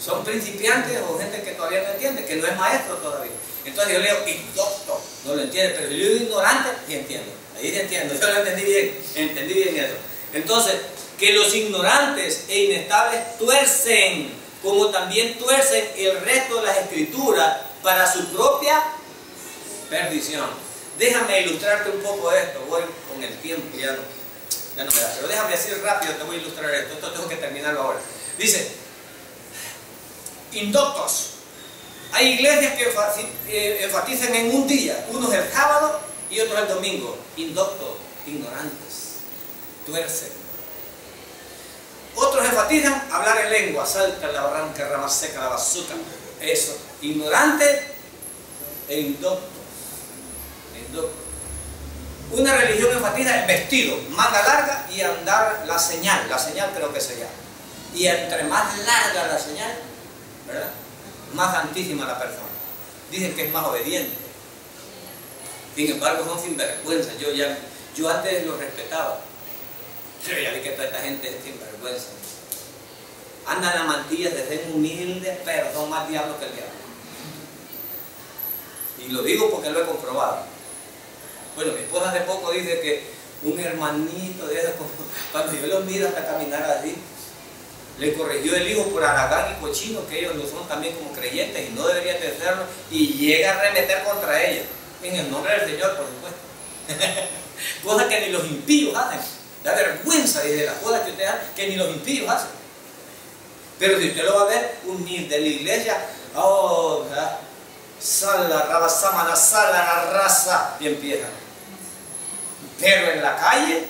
son principiantes o gente que todavía no entiende, que no es maestro todavía. Entonces yo leo indocto, no lo entiende, pero yo leo ignorante y entiendo. Ahí sí entiendo, yo lo entendí bien eso. Entonces, que los ignorantes e inestables tuercen, como también tuercen el resto de las escrituras para su propia perdición. Déjame ilustrarte un poco esto, voy con el tiempo, ya no me da, pero déjame decir rápido, te voy a ilustrar esto tengo que terminarlo ahora. Dice, indoctos. Hay iglesias que enfatizan en un día, unos el sábado y otros el domingo. Indoctos, ignorantes, tuercen. Otros enfatizan hablar en lengua, salta la barranca, rama seca, la bazuca. Eso, ignorantes e indoctos. Una religión enfatiza el vestido, manga larga y andar la señal creo que se llama. Y entre más larga la señal, ¿verdad?, más santísima la persona. Dicen que es más obediente. Sin embargo, son sinvergüenza. Yo antes los respetaba, pero ya vi que toda esta gente es sinvergüenza. Andan a mantillas de ser humildes, pero son más diablos que el diablo. Y lo digo porque lo he comprobado. Bueno, mi esposa hace poco dice que un hermanito de esos, cuando yo los miro hasta caminar así, le corrigió el hijo por haragán y cochino, que ellos lo son también como creyentes y no deberían de serlo, y llega a arremeter contra ellos, en el nombre del Señor, por supuesto. Cosas que ni los impíos hacen. Da vergüenza desde las cosas que ustedes hacen, que ni los impíos hacen. Pero si usted lo va a ver, unir de la iglesia, oh, sala, rabasamana, sala, la raza, y empiezan. Pero en la calle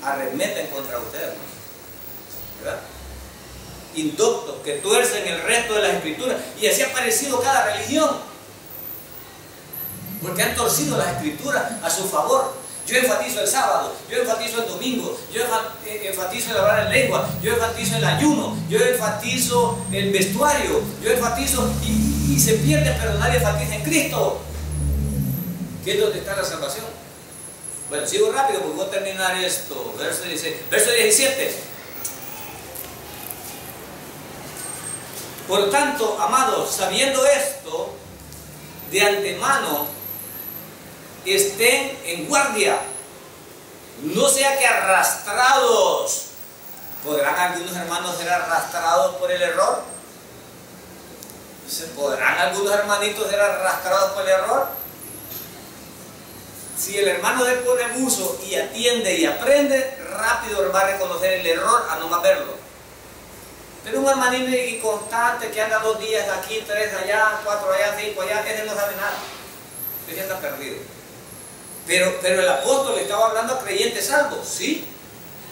arremeten contra ustedes, ¿verdad? Indoctos que tuercen el resto de las escrituras, y así ha parecido cada religión, porque han torcido las escrituras a su favor. Yo enfatizo el sábado, yo enfatizo el domingo, yo enfatizo el hablar en lengua, yo enfatizo el ayuno, yo enfatizo el vestuario, yo enfatizo y se pierde, pero nadie enfatiza en Cristo, que es donde está la salvación. Bueno, sigo rápido porque voy a terminar esto. Verso 17. Por tanto, amados, sabiendo esto, de antemano, estén en guardia. No sea que arrastrados. ¿Podrán algunos hermanos ser arrastrados por el error? ¿Podrán algunos hermanitos ser arrastrados por el error? Si el hermano le pone buzo y atiende y aprende, rápido va a reconocer el error a no más verlo. Pero un hermanito inconstante que anda 2 días aquí, 3 allá, 4 allá, 5 allá, ese no sabe nada. Ese anda perdido. Pero el apóstol le estaba hablando a creyentes salvos, ¿sí?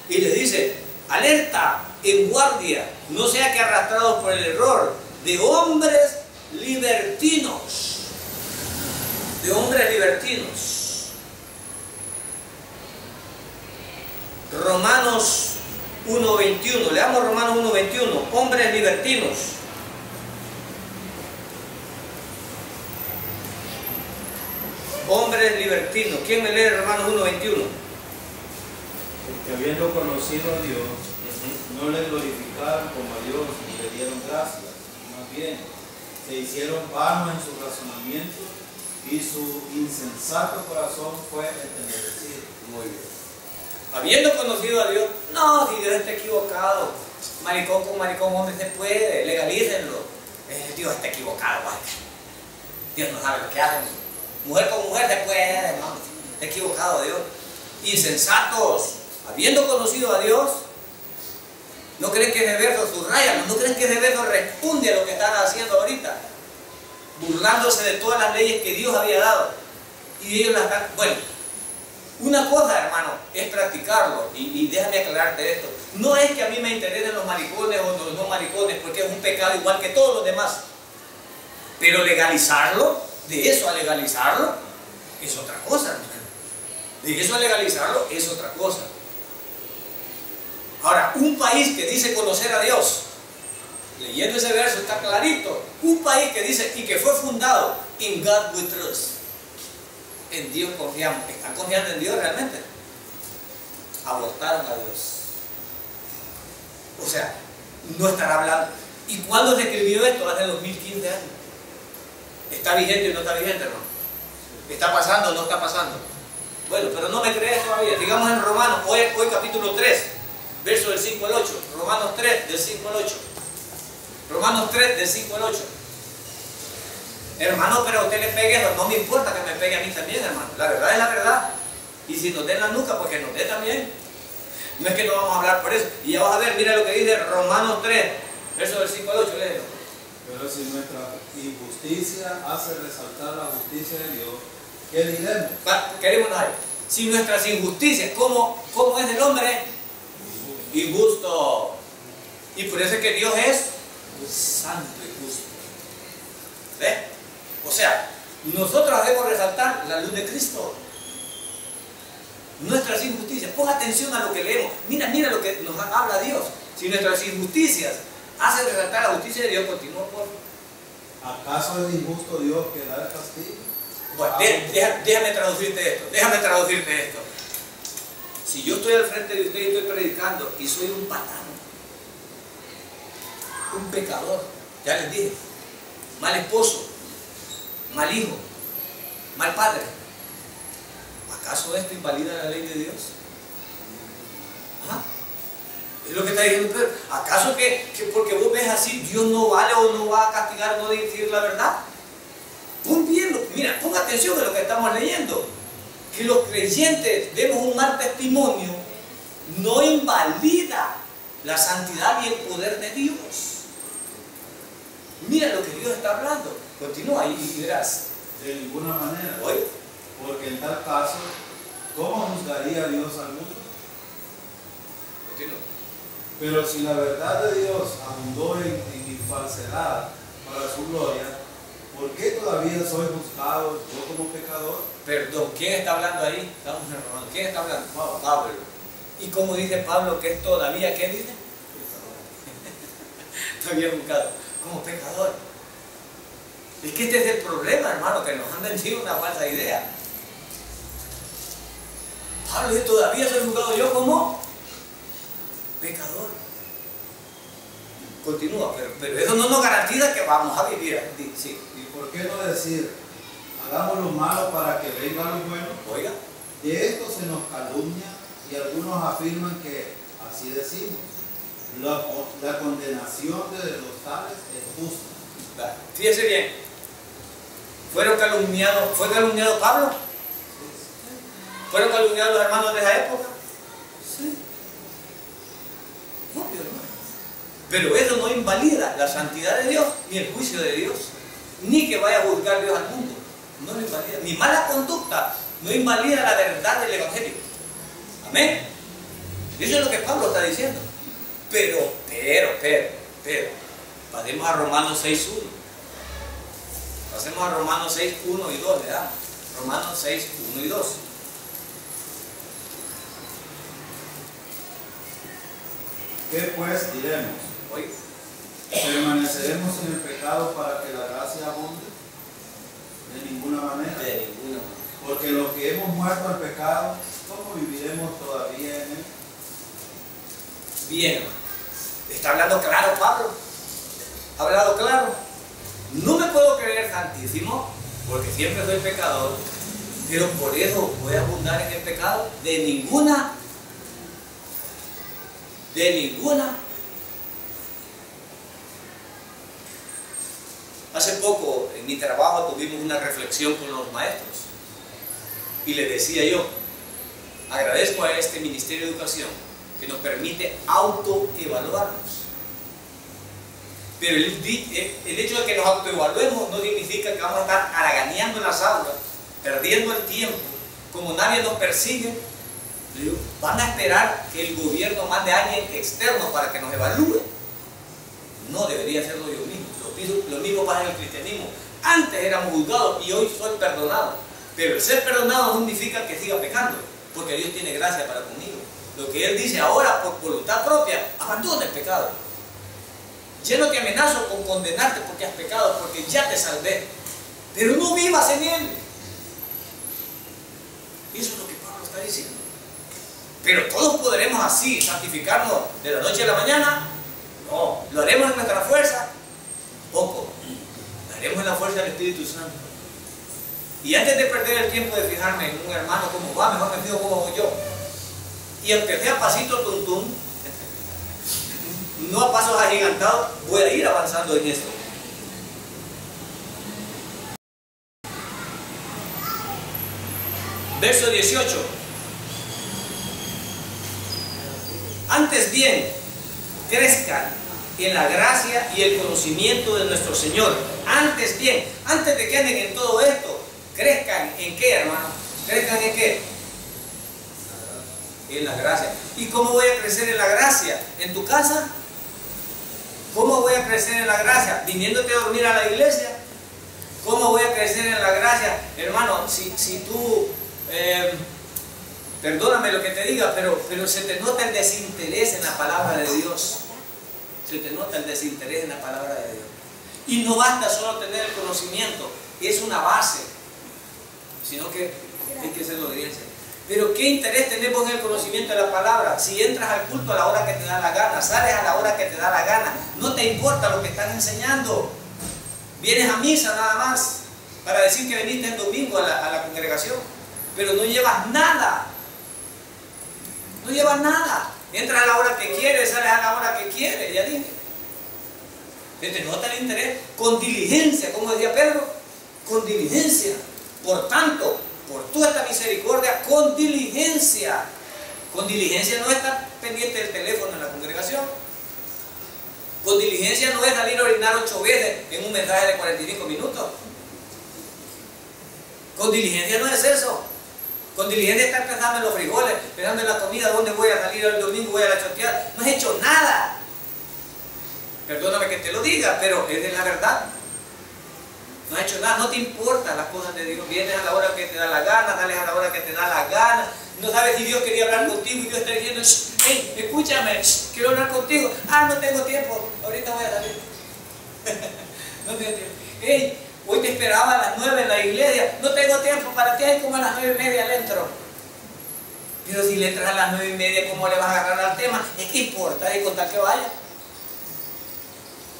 Y le dice, alerta, en guardia, no sea que arrastrados por el error de hombres libertinos. De hombres libertinos. Romanos 1:21, leamos Romanos 1:21, hombres libertinos. Hombres libertinos. ¿Quién me lee Romanos 1:21? Porque habiendo conocido a Dios, no le glorificaron como a Dios ni le dieron gracias, más bien se hicieron vanos en su razonamiento y su insensato corazón fue entenebrecido. Muy bien. Habiendo conocido a Dios, no, si Dios está equivocado, maricón con maricón, hombre, se puede, legalícenlo. Dios está equivocado, vaya. Dios no sabe lo que hacen. Mujer con mujer se puede, no, está equivocado Dios. Insensatos, habiendo conocido a Dios, ¿no creen que ese verso subraya? ¿No creen que ese verso responde a lo que están haciendo ahorita? Burlándose de todas las leyes que Dios había dado. Y ellos las están, bueno. Una cosa, hermano, es practicarlo, y déjame aclararte esto. No es que a mí me interesen los maricones o los no maricones, porque es un pecado igual que todos los demás. Pero legalizarlo, de eso a legalizarlo, es otra cosa, hermano. De eso a legalizarlo es otra cosa. Ahora, un país que dice conocer a Dios, leyendo ese verso está clarito, un país que dice, y que fue fundado, in God we trust. En Dios confiamos. ¿Están confiando en Dios realmente? Abortaron a Dios. O sea, no estará hablando. ¿Y cuándo se escribió esto? Hace 2015 años. ¿Está vigente o no está vigente, hermano? ¿Está pasando o no está pasando? Bueno, pero no me crees todavía. Digamos en Romanos, hoy capítulo 3, verso del 5 al 8. Romanos 3, del 5 al 8. Romanos 3, del 5 al 8. Hermano, pero a usted le pegue eso, no me importa que me pegue a mí también, hermano. La verdad es la verdad. Y si nos den la nuca, pues que nos dé también. No es que no vamos a hablar por eso. Y ya vas a ver, mira lo que dice Romanos 3, verso del 5 al 8, léelo. Pero si nuestra injusticia hace resaltar la justicia de Dios, ¿qué diremos? Queremos ahí. Si nuestras injusticias, ¿cómo es el hombre? Injusto. Y por eso es que Dios es santo y justo. ¿Ves? O sea, nosotros debemos resaltar la luz de Cristo. Nuestras injusticias. Pon atención a lo que leemos. Mira lo que nos habla Dios. Si nuestras injusticias hacen resaltar la justicia de Dios, continúa por. ¿Acaso es injusto Dios que da el castigo? Bueno, déjame traducirte esto. Si yo estoy al frente de usted y estoy predicando y soy un patán, un pecador, ya les dije, mal esposo, mal hijo, mal padre, ¿acaso esto invalida la ley de Dios? ¿Ah? Es lo que está diciendo Pedro. ¿Acaso que porque vos ves así, Dios no vale o no va a castigar o no decir la verdad? Mira, ponga atención a lo que estamos leyendo. Que los creyentes demos un mal testimonio no invalida la santidad y el poder de Dios. Mira lo que Dios está hablando. Continúa y verás. De ninguna manera. ¿Oye? Porque en tal caso, ¿cómo juzgaría Dios al mundo? Continúa. Pero si la verdad de Dios abundó en mi falsedad para su gloria, ¿por qué todavía soy juzgado yo como pecador? Perdón, ¿quién está hablando ahí? Estamos en Romanos. ¿Quién está hablando? Pablo. ¿Y cómo dice Pablo que es todavía? ¿Qué dice? Todavía buscado como pecador. Es que este es el problema, hermano, que nos han vendido una falsa idea. Pablo dice, todavía soy juzgado yo como pecador. Continúa, pero eso no nos garantiza que vamos a vivir. Sí. ¿Y por qué no decir, hagamos lo malo para que venga lo bueno? Oiga. De esto se nos calumnia y algunos afirman que así decimos. La condenación de los tales es justa. Fíjese bien. ¿Fueron calumniados? ¿Fue calumniado Pablo? ¿Fueron calumniados los hermanos de esa época? Sí. Obvio, hermano. Pero eso no invalida la santidad de Dios, ni el juicio de Dios, ni que vaya a juzgar Dios al mundo. No lo invalida. Mi mala conducta no invalida la verdad del Evangelio. Amén. Eso es lo que Pablo está diciendo. Pero, pasemos a Romanos 6.1. Pasemos a Romanos 6.1 y 2, ¿verdad? Romanos 6.1 y 2. ¿Qué pues diremos? Oye. ¿Permaneceremos en el pecado para que la gracia abunde? De ninguna manera. De ninguna manera. Porque los que hemos muerto al pecado, ¿cómo viviremos todavía en él? Bien, está hablando claro Pablo. Ha hablado claro. No me puedo creer santísimo, porque siempre soy pecador, pero por eso voy a abundar en el pecado. De ninguna. Hace poco en mi trabajo tuvimos una reflexión con los maestros y les decía yo, agradezco a este Ministerio de Educación que nos permite autoevaluarnos. Pero el hecho de que nos autoevaluemos no significa que vamos a estar haraganeando en las aulas, perdiendo el tiempo, como nadie nos persigue. Van a esperar que el gobierno mande a alguien externo para que nos evalúe. No, debería hacerlo yo mismo. Lo mismo pasa en el cristianismo. Antes éramos juzgados y hoy soy perdonado. Pero el ser perdonado no significa que siga pecando, porque Dios tiene gracia para conmigo. Lo que Él dice ahora, por voluntad propia, abandona el pecado. Yo no te amenazo con condenarte porque has pecado, porque ya te salvé. Pero no vivas en Él. Eso es lo que Pablo está diciendo. Pero todos podremos así santificarnos de la noche a la mañana. No, lo haremos en nuestra fuerza. Poco. Lo haremos en la fuerza del Espíritu Santo. Y antes de perder el tiempo de fijarme en un hermano como va, mejor me fijo como voy yo. Y aunque sea pasito tuntum, no a pasos agigantados, voy a ir avanzando en esto. Verso 18. Antes bien, crezcan en la gracia y el conocimiento de nuestro Señor. Antes bien, antes de que anden en todo esto, crezcan en qué, hermano? ¿Crezcan en qué? En la gracia. ¿Y cómo voy a crecer en la gracia? ¿En tu casa? ¿Cómo voy a crecer en la gracia? ¿Viniéndote a dormir a la iglesia? ¿Cómo voy a crecer en la gracia? Hermano, si tú, perdóname lo que te diga, pero se te nota el desinterés en la palabra de Dios. Se te nota el desinterés en la palabra de Dios. Y no basta solo tener el conocimiento, es una base, sino que hay que hacerlo de obediencia. Pero ¿qué interés tenemos en el conocimiento de la palabra? Si entras al culto a la hora que te da la gana, sales a la hora que te da la gana, no te importa lo que están enseñando. Vienes a misa nada más para decir que viniste el domingo a la congregación, pero no llevas nada. No llevas nada. Entras a la hora que quieres, sales a la hora que quieres, ya dije. ¿Te nota el interés? Con diligencia, como decía Pedro, con diligencia. Por tanto, por toda esta misericordia, con diligencia. Con diligencia no es estar pendiente del teléfono en la congregación. Con diligencia no es salir a orinar 8 veces en un mensaje de 45 minutos. Con diligencia no es eso. Con diligencia estar pensando en los frijoles, pensando en la comida, dónde voy a salir el domingo, voy a la choteada. No has hecho nada. Perdóname que te lo diga, pero es la verdad. No has hecho nada, no te importan las cosas de Dios. Vienes a la hora que te da la gana, sales a la hora que te da la gana. No sabes si Dios quería hablar contigo y Dios está diciendo, hey, escúchame, quiero hablar contigo. Ah, no tengo tiempo, ahorita voy a salir. No tengo tiempo. Hey, hoy te esperaba a las 9 en la iglesia. No tengo tiempo, para ti hay como a las 9:30 le entro. Pero si le entras a las 9:30, ¿cómo le vas a agarrar al tema? Es que importa, y con tal que vaya.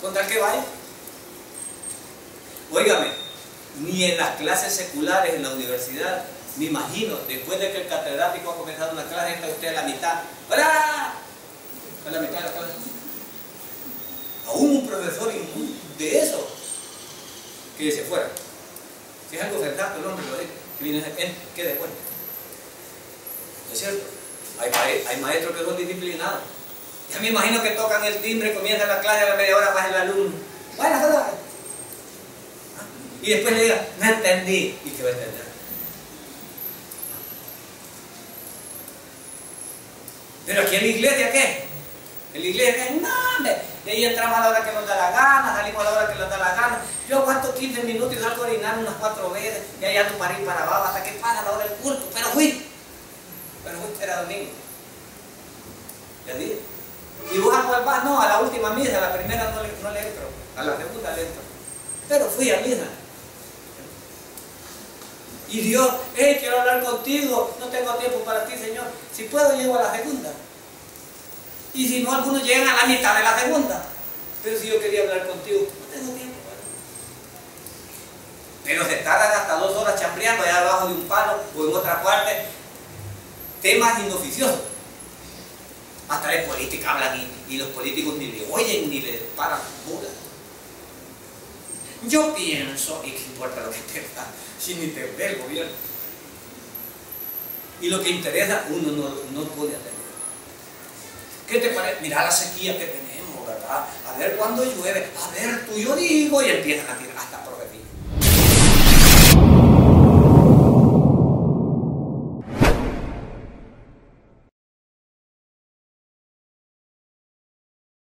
Con tal que vaya. Óigame, ni en las clases seculares en la universidad, me imagino, después de que el catedrático ha comenzado una clase, entra usted a la mitad. ¡Para! A la mitad de la clase. Aún un profesor de eso, que se fuera. Si es algo sensato, el hombre lo dice, que viene a quede fuerte. cierto. Hay maestros que son disciplinados. Ya me imagino que tocan el timbre, comienza la clase, a la media hora baja el alumno. Buenas tardes. Y después le diga, no entendí. ¿Y qué va a entender? Pero aquí en la iglesia, ¿qué? En la iglesia, ¿qué? No, hombre, de ahí entramos a la hora que nos da la gana, salimos a la hora que nos da la gana. Yo aguanto 15 minutos y salgo a orinar unas 4 veces, y allá ando para ir para abajo hasta que pasa la hora del culto. Pero fui, era domingo. Ya dije. ¿Y vos a cuál vas? No, a la última misa, a la primera no le entro, a la segunda le entro. Pero fui a misa. Y Dios, hey, quiero hablar contigo, no tengo tiempo para ti, Señor. Si puedo, llego a la segunda. Y si no, algunos llegan a la mitad de la segunda. Pero si yo quería hablar contigo, no tengo tiempo para ti. Pero se tardan hasta 2 horas chambreando allá abajo de un palo o en otra parte. Temas inoficiosos. Hasta de política hablan y los políticos ni le oyen ni le paran bola. Yo pienso, y qué importa lo que te da, si ni te ve el gobierno. Y lo que interesa, uno no puede atender. ¿Qué te parece? Mira la sequía que tenemos, ¿verdad? A ver cuándo llueve, a ver tú, yo digo, y empiezan a tirar hasta